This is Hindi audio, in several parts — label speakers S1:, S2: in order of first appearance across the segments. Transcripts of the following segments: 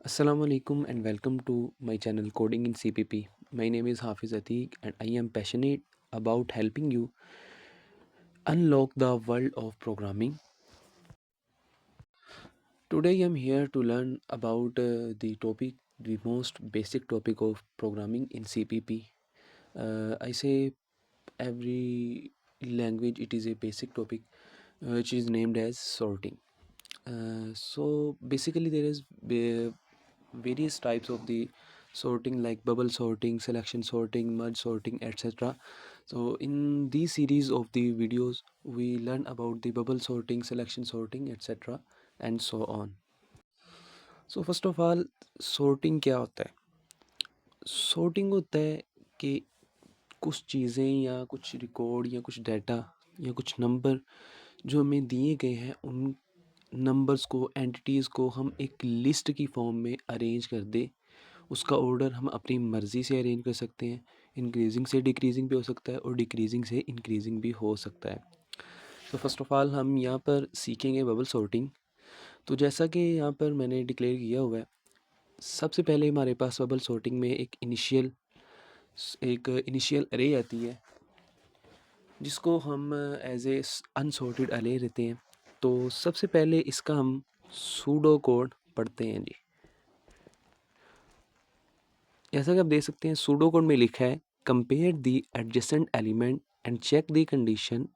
S1: Assalamu alaikum and welcome to my channel Coding in CPP. My name is Hafiz Atiq and I am passionate about helping you unlock the world of programming. Today I am here to learn about the most basic topic of programming in CPP. I say every language it is a basic topic which is named as sorting. So basically there is various types of the sorting like bubble sorting, selection sorting, merge sorting, etc. So in these series of the videos we learn about the bubble sorting, selection sorting, etc. and so on. So first of all, sorting क्या होता है? sorting होता है कि कुछ चीज़ें या कुछ रिकॉर्ड या कुछ डाटा या कुछ नंबर जो हमें दिए गए हैं उन नंबर्स को, एंटिटीज़ को हम एक लिस्ट की फॉर्म में अरेंज कर दें। उसका ऑर्डर हम अपनी मर्ज़ी से अरेंज कर सकते हैं। इंक्रीजिंग से डिक्रीजिंग भी हो सकता है और डिक्रीजिंग से इंक्रीजिंग भी हो सकता है। तो फर्स्ट ऑफ ऑल हम यहाँ पर सीखेंगे बबल सॉर्टिंग। तो जैसा कि यहाँ पर मैंने डिक्लेयर किया हुआ है, सबसे पहले हमारे पास बबल सॉर्टिंग में एक इनिशियल अरे आती है जिसको हम एज ए अनसॉर्टेड अरे लेते हैं। तो सबसे पहले इसका हम सूडो कोड पढ़ते हैं जी। जैसा कि आप देख सकते हैं सूडो कोड में लिखा है compare the adjacent element and check the condition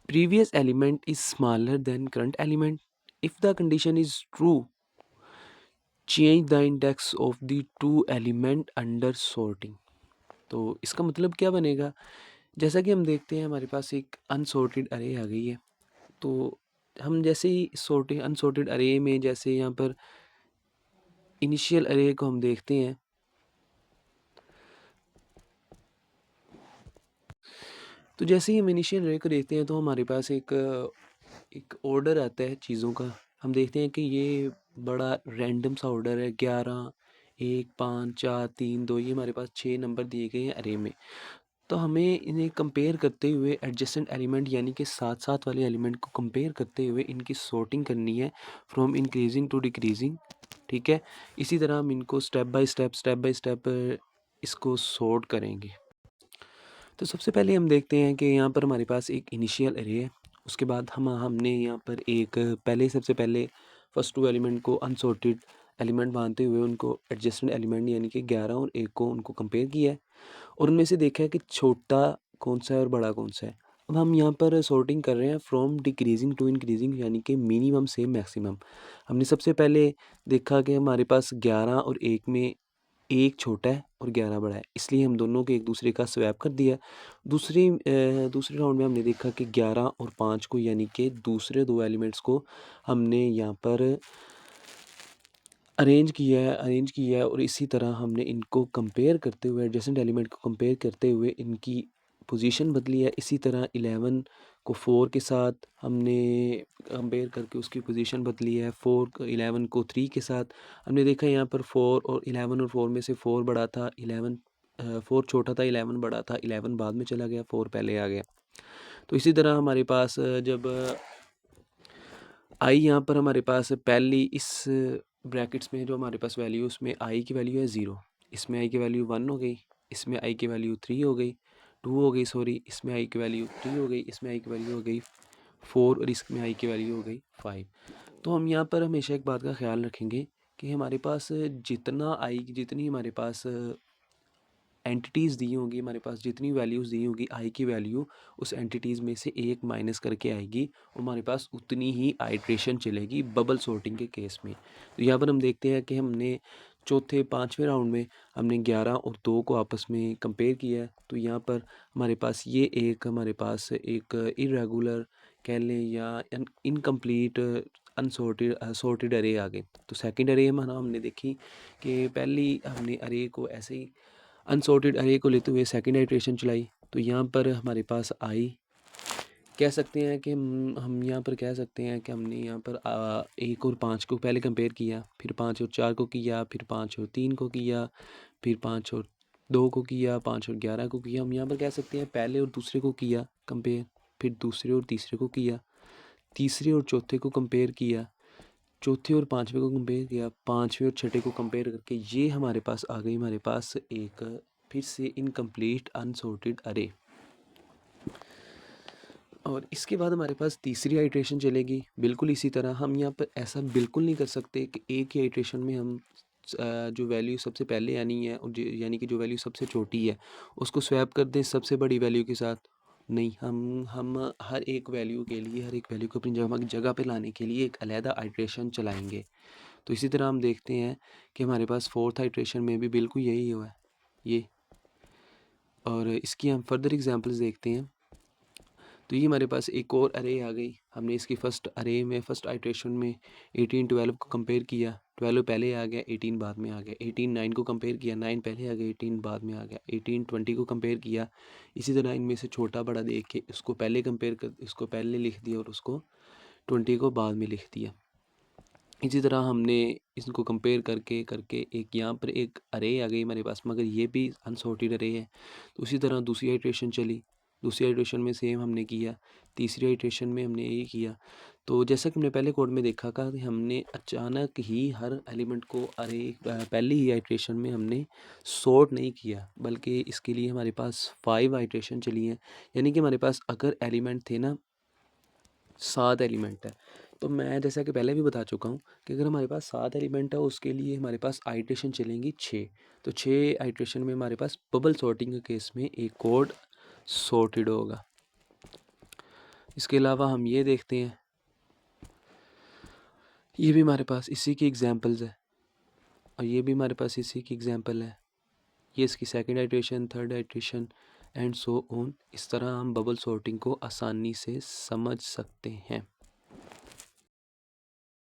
S1: previous element is smaller than current element. If the condition is true, change the index of the two element under sorting. तो इसका मतलब क्या बनेगा? जैसा कि हम देखते हैं हमारे पास एक अनसॉर्टेड अरे आ गई है। तो हम जैसे ही सॉर्टेड अनसॉर्टेड अरे में जैसे यहाँ पर इनिशियल अरे को हम देखते हैं, तो जैसे ही हम इनिशियल अरे को देखते हैं तो हमारे पास एक ऑर्डर आता है चीज़ों का। हम देखते हैं कि ये बड़ा रैंडम सा ऑर्डर है, 11, 1, 5, 4, 3, 2, ये हमारे पास 6 नंबर दिए गए हैं अरे में। तो हमें इन्हें कंपेयर करते हुए एडजेसेंट एलिमेंट यानी कि साथ साथ वाले एलिमेंट को कंपेयर करते हुए इनकी सॉर्टिंग करनी है फ्रॉम इंक्रीजिंग टू डिक्रीजिंग। ठीक है, इसी तरह हम इनको स्टेप बाय स्टेप इसको सॉर्ट करेंगे। तो सबसे पहले हम देखते हैं कि यहाँ पर हमारे पास एक इनिशियल अरे है। उसके बाद हमने यहाँ पर सबसे पहले फर्स्ट टू एलिमेंट को अनसॉर्टेड एलिमेंट मानते हुए उनको एडजेसेंट एलिमेंट यानी कि 11 और 1 को उनको कंपेयर किया है और उनमें से देखा है कि छोटा कौन सा है और बड़ा कौन सा है। अब हम यहाँ पर सॉर्टिंग कर रहे हैं फ्रॉम डिक्रीजिंग टू इंक्रीजिंग यानी कि मिनिमम से मैक्सिमम। हमने सबसे पहले देखा कि हमारे पास 11 और 1 में 1 छोटा है और 11 बड़ा है, इसलिए हम दोनों को एक दूसरे का स्वैप कर दिया। दूसरे राउंड में हमने देखा कि 11 और 5 को यानी कि दूसरे 2 एलिमेंट्स को हमने यहाँ पर अरेंज किया है और इसी तरह हमने इनको कंपेयर करते हुए एडजेसेंट एलिमेंट को कंपेयर करते हुए इनकी पोजीशन बदली है। इसी तरह 11 को 4 के साथ हमने कंपेयर करके उसकी पोजीशन बदली है। 11 को 3 के साथ हमने देखा यहाँ पर 4 और 11 और 4 में से 4 बड़ा था, 4 छोटा था, 11 बड़ा था, 11 बाद में चला गया, 4 पहले आ गया। तो इसी तरह हमारे पास जब आई यहाँ पर हमारे पास पहली इस ब्रैकेट्स में जो हमारे पास वैल्यू उसमें आई की वैल्यू है 0, इसमें आई की वैल्यू 1 हो गई, इसमें आई की वैल्यू 3 हो गई, 2 हो गई सॉरी, इसमें आई की वैल्यू 3 हो गई, इसमें आई की वैल्यू हो गई 4 और इसमें आई की वैल्यू हो गई 5। तो हम यहाँ पर हमेशा एक बात का ख्याल रखेंगे कि हमारे पास जितनी हमारे पास एंटिटीज़ दी होंगी, हमारे पास जितनी वैल्यूज़ दी होंगी आई की वैल्यू उस एंटिटीज़ में से एक माइनस करके आएगी और हमारे पास उतनी ही आइट्रेशन चलेगी बबल सॉर्टिंग के केस में। तो यहाँ पर हम देखते हैं कि हमने चौथे पाँचवें राउंड में हमने 11 और 2 को आपस में कंपेयर किया है। तो यहाँ पर हमारे पास एक इरेगुलर कह लें या इनकम्प्लीट सॉर्टेड अरे आ गए। तो सेकंड अरे हमने देखी कि पहली हमने अरे को ऐसे ही अनसॉर्टेड अरे को लेते हुए सेकंड आइट्रेशन चलाई। तो यहाँ पर हमारे पास आई कह सकते हैं कि हम यहाँ पर कह सकते हैं कि हमने यहाँ पर 1 और 5 को पहले कंपेयर किया, फिर 5 और 4 को किया, फिर 5 और 3 को किया, फिर 5 और 2 को किया, 5 और 11 को किया। हम यहाँ पर कह सकते हैं पहले और दूसरे को किया कंपेयर, फिर दूसरे और तीसरे को किया, तीसरे और चौथे को कंपेयर किया, चौथे और पाँचवें को कंपेयर किया, पाँचवें और छठे को कंपेयर करके ये हमारे पास आ गई हमारे पास एक फिर से इनकम्प्लीट अनसॉर्टेड अरे। और इसके बाद हमारे पास तीसरी आइट्रेशन चलेगी। बिल्कुल इसी तरह हम यहाँ पर ऐसा बिल्कुल नहीं कर सकते कि एक ही आइट्रेशन में हम जो वैल्यू सबसे पहले आनी है और यानी कि जो वैल्यू सबसे छोटी है उसको स्वैप कर दें सबसे बड़ी वैल्यू के साथ। नहीं, हम हर एक वैल्यू के लिए, हर एक वैल्यू को अपनी जगह पे लाने के लिए एक अलहदा आइट्रेशन चलाएंगे। तो इसी तरह हम देखते हैं कि हमारे पास फोर्थ आइट्रेशन में भी बिल्कुल यही हुआ है ये। और इसकी हम फर्दर एग्जांपल्स देखते हैं। तो ये हमारे पास एक और अरे आ गई। हमने इसकी फर्स्ट अरे में फर्स्ट आइट्रेशन में 18 12 को कंपेयर किया, 12 पहले आ गया, 18 बाद में आ गया। 18 9 को कंपेयर किया, 9 पहले आ गया, 18 बाद में आ गया। 18 20 को कंपेयर किया, इसी तरह इनमें से छोटा बड़ा देख के उसको पहले कंपेयर कर, उसको पहले लिख दिया और उसको 20 को बाद में लिख दिया। इसी तरह हमने इसको कंपेयर करके करके एक यहाँ पर एक अरे आ गई हमारे पास, मगर ये भी अनसॉर्टेड अरे है। तो उसी तरह दूसरी आइट्रेशन चली, दूसरी आइट्रेशन में सेम हमने किया, तीसरी आइट्रेशन में हमने यही किया। तो जैसा कि हमने पहले कोड में देखा था कि हमने अचानक ही हर एलिमेंट को अरे पहली ही आइट्रेशन में हमने सॉर्ट नहीं किया, बल्कि इसके लिए हमारे पास 5 आइट्रेशन चली हैं। यानी कि हमारे पास अगर एलिमेंट थे ना 7 एलिमेंट है, तो मैं जैसा कि पहले भी बता चुका हूँ कि अगर हमारे पास 7 एलिमेंट है उसके लिए हमारे पास आइट्रेशन चलेंगी 6। तो 6 आइट्रेशन में हमारे पास बबल सॉर्टिंग के केस में एक कोड सॉर्टेड होगा। इसके अलावा हम ये देखते हैं, ये भी हमारे पास इसी की एग्जांपल्स है और ये भी हमारे पास इसी की एग्जांपल है। ये इसकी second iteration, third iteration and so on. इस तरह हम बबल सॉर्टिंग को आसानी से समझ सकते हैं।